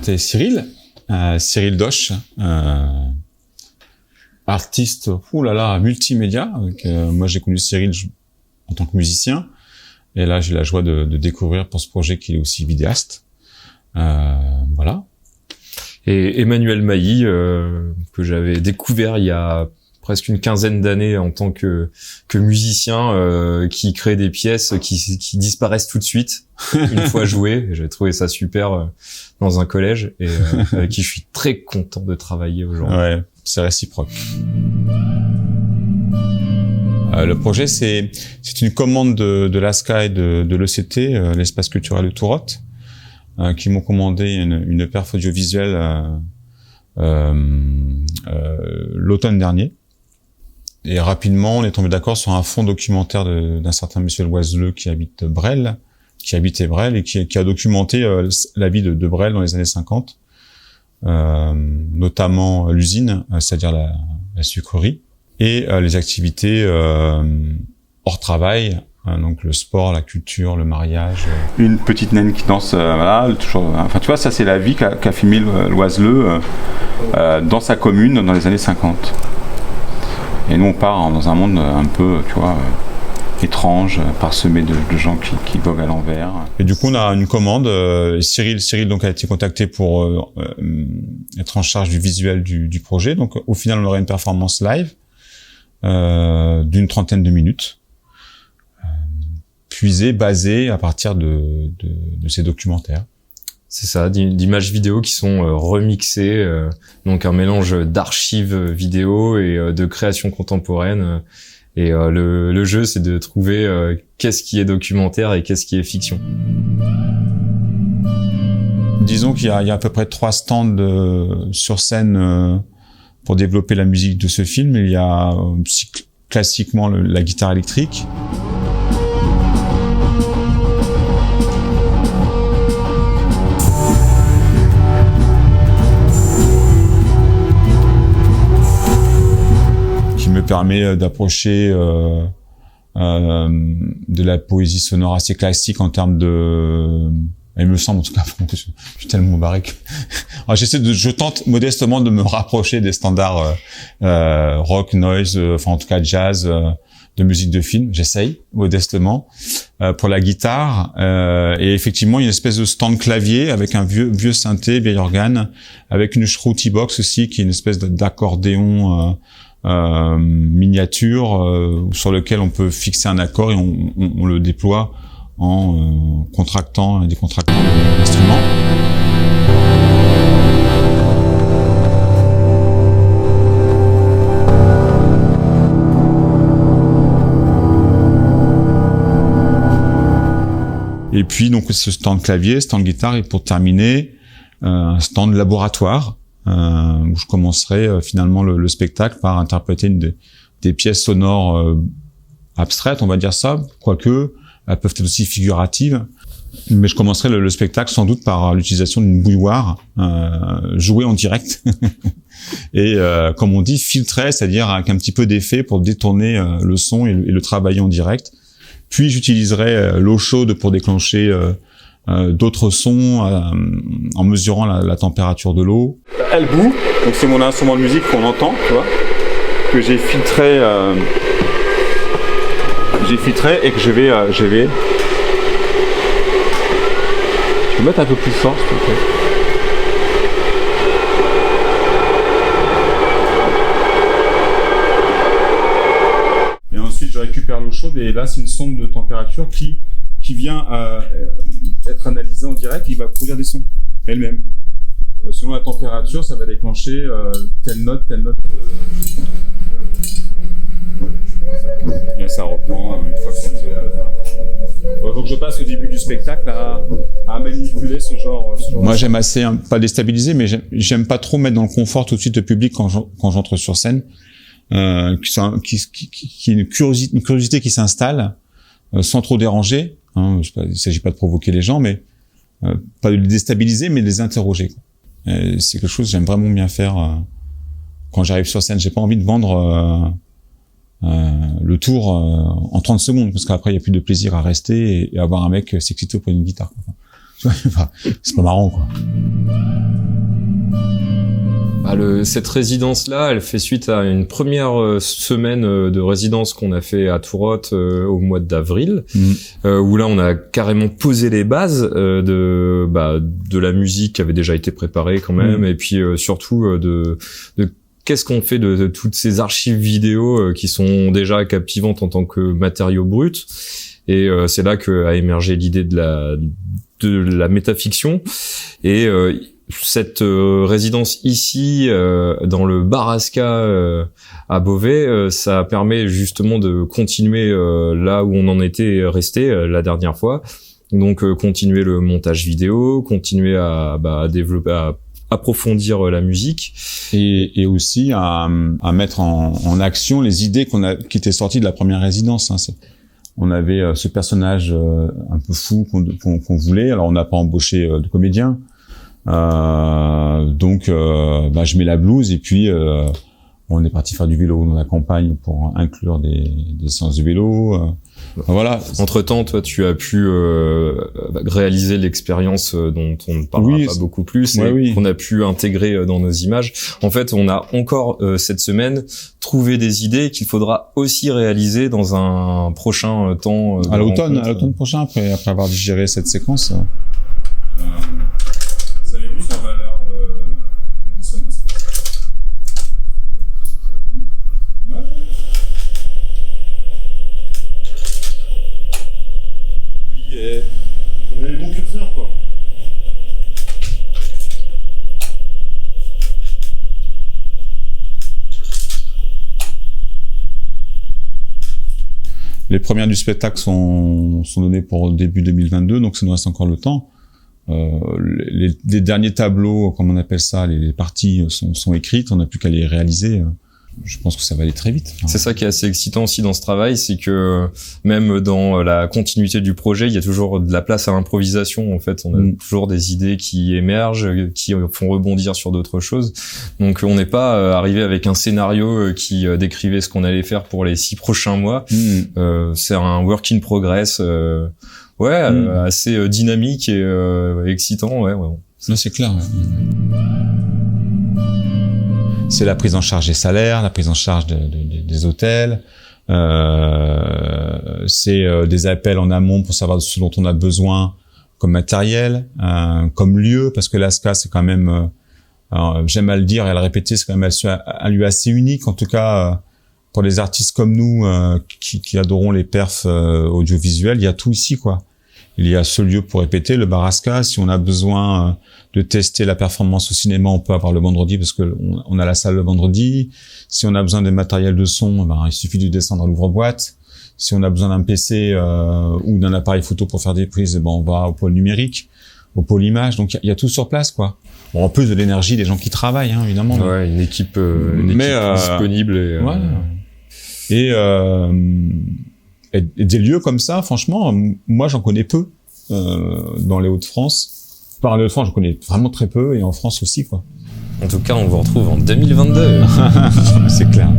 présenter Cyril, Cyril Doche, artiste, multimédia. Moi, j'ai connu Cyril en tant que musicien, et là, j'ai la joie de découvrir pour ce projet qu'il est aussi vidéaste. Voilà. Et Emmanuel Mailly, que j'avais découvert il y a presque une quinzaine d'années en tant que musicien, qui crée des pièces qui disparaissent tout de suite une fois jouées. J'avais trouvé ça super dans un collège, et avec qui je suis très content de travailler aujourd'hui. Ouais, c'est réciproque. Le projet, c'est une commande de l'ASCA et de l'ECT, l'espace culturel de Tourotte, qui m'ont commandé une perf audiovisuelle l'automne dernier. Et rapidement, on est tombé d'accord sur un fond documentaire d'un certain monsieur Loiseleux qui habitait Bresles et qui a documenté la vie de Bresles dans les années 50, notamment l'usine, c'est-à-dire la sucrerie, et les activités hors travail, donc le sport, la culture, le mariage. Une petite naine qui danse, enfin tu vois, ça c'est la vie qu'a filmé Loiseleux dans sa commune dans les années 50. Et nous on part dans un monde un peu, tu vois, étrange, parsemé de gens qui voguent à l'envers. Et du coup on a une commande. Cyril donc a été contacté pour être en charge du visuel du projet. Donc au final on aurait une performance live d'une 30aine de minutes, basée à partir de ces documentaires. C'est ça, d'images vidéo qui sont remixées, donc un mélange d'archives vidéo et de création contemporaine. Et le jeu, c'est de trouver qu'est-ce qui est documentaire et qu'est-ce qui est fiction. Disons qu'il y a à peu près 3 stands sur scène pour développer la musique de ce film. Il y a classiquement la guitare électrique. Me permet d'approcher de la poésie sonore assez classique en termes il me semble, en tout cas, je suis tellement barré que je tente modestement de me rapprocher des standards rock, noise, en tout cas jazz, de musique de film. J'essaye modestement pour la guitare, et effectivement une espèce de stand clavier avec un vieux synthé, vieil organe, avec une Shruti box aussi qui est une espèce d'accordéon miniature sur lequel on peut fixer un accord et on le déploie en contractant et décontractant l'instrument. Et puis donc ce stand clavier, stand guitare, et pour terminer un stand laboratoire où je commencerai finalement le spectacle par interpréter des pièces sonores abstraites, on va dire ça, quoique elles peuvent être aussi figuratives. Mais je commencerai le spectacle sans doute par l'utilisation d'une bouilloire jouée en direct et comme on dit filtrée, c'est-à-dire avec un petit peu d'effet pour détourner le son et le travailler en direct. Puis j'utiliserai l'eau chaude pour déclencher d'autres sons en mesurant la température de l'eau. Elle bout, donc c'est mon instrument de musique qu'on entend, tu vois, que j'ai filtré et que je vais mettre un peu plus fort, s'il te plaît. Et ensuite je récupère l'eau chaude, et là c'est une sonde de température qui vient être analysée en direct. Il va produire des sons elle-même. Selon la température, ça va déclencher telle note. Et ça reprend une fois que c'est... Donc je passe au début du spectacle à manipuler ce genre. Moi j'aime assez, pas déstabiliser, mais j'aime pas trop mettre dans le confort tout de suite le public quand j'entre sur scène. Qui une curiosité qui s'installe sans trop déranger. Il s'agit pas de provoquer les gens, mais pas de les déstabiliser, mais de les interroger. C'est quelque chose que j'aime vraiment bien faire quand j'arrive sur scène. J'ai pas envie de vendre le tour en 30 secondes, parce qu'après il y a plus de plaisir à rester et avoir un mec s'exciter auprès d'une guitare. c'est pas marrant, quoi. Cette résidence-là, elle fait suite à une première semaine de résidence qu'on a fait à Tourotte au mois d'avril, où là on a carrément posé les bases de la musique qui avait déjà été préparée quand même, et puis surtout de qu'est-ce qu'on fait de toutes ces archives vidéo qui sont déjà captivantes en tant que matériau brut. Et c'est là que a émergé l'idée de la métafiction. Et cette résidence ici dans le Baraska à Beauvais, ça permet justement de continuer là où on en était resté la dernière fois. Donc continuer le montage vidéo, continuer à développer, à approfondir la musique et aussi à mettre en action les idées qui étaient sorties de la première résidence. On avait ce personnage un peu fou qu'on voulait. Alors on n'a pas embauché de comédien. Donc je mets la blouse et puis on est parti faire du vélo dans la campagne pour inclure des séances de vélo. Voilà. Entre-temps, toi, tu as pu réaliser l'expérience dont on ne parlera pas beaucoup plus et qu'on a pu intégrer dans nos images. En fait, on a encore cette semaine trouvé des idées qu'il faudra aussi réaliser dans un prochain temps. À l'automne prochain, après avoir digéré cette séquence. Vous avez vu sa valeur de dissonance? On a les bons curseurs, quoi. Les premières du spectacle sont données pour le début 2022, donc ça nous reste encore le temps. Les derniers tableaux, comme on appelle ça, les parties sont écrites, on n'a plus qu'à les réaliser. Je pense que ça va aller très vite. C'est ça qui est assez excitant aussi dans ce travail, c'est que même dans la continuité du projet, il y a toujours de la place à l'improvisation. En fait, on a toujours des idées qui émergent, qui font rebondir sur d'autres choses. Donc, on n'est pas arrivé avec un scénario qui décrivait ce qu'on allait faire pour les 6 prochains mois. C'est un work in progress, assez dynamique et excitant. Ouais. Non, c'est clair. C'est la prise en charge des salaires, la prise en charge des hôtels, c'est des appels en amont pour savoir ce dont on a besoin comme matériel, comme lieu, parce que l'ASCA c'est quand même, j'aime à le dire et à le répéter, c'est quand même un lieu assez unique, en tout cas pour les artistes comme nous qui adorons les perfs audiovisuels, il y a tout ici, quoi. Il y a ce lieu pour répéter, le Baraska. Si on a besoin de tester la performance au cinéma, on peut avoir le vendredi parce que on a la salle le vendredi. Si on a besoin de matériel de son, il suffit de descendre à l'ouvre-boîte. Si on a besoin d'un PC ou d'un appareil photo pour faire des prises, on va au pôle numérique, au pôle image. Donc il y a tout sur place, quoi. Bon, en plus de l'énergie des gens qui travaillent, évidemment. Ouais, une équipe disponible et des lieux comme ça, franchement, moi j'en connais peu dans les Hauts-de-France. Par les Hauts-de-France, j'en connais vraiment très peu, et en France aussi, quoi. En tout cas, on vous retrouve en 2022. C'est clair.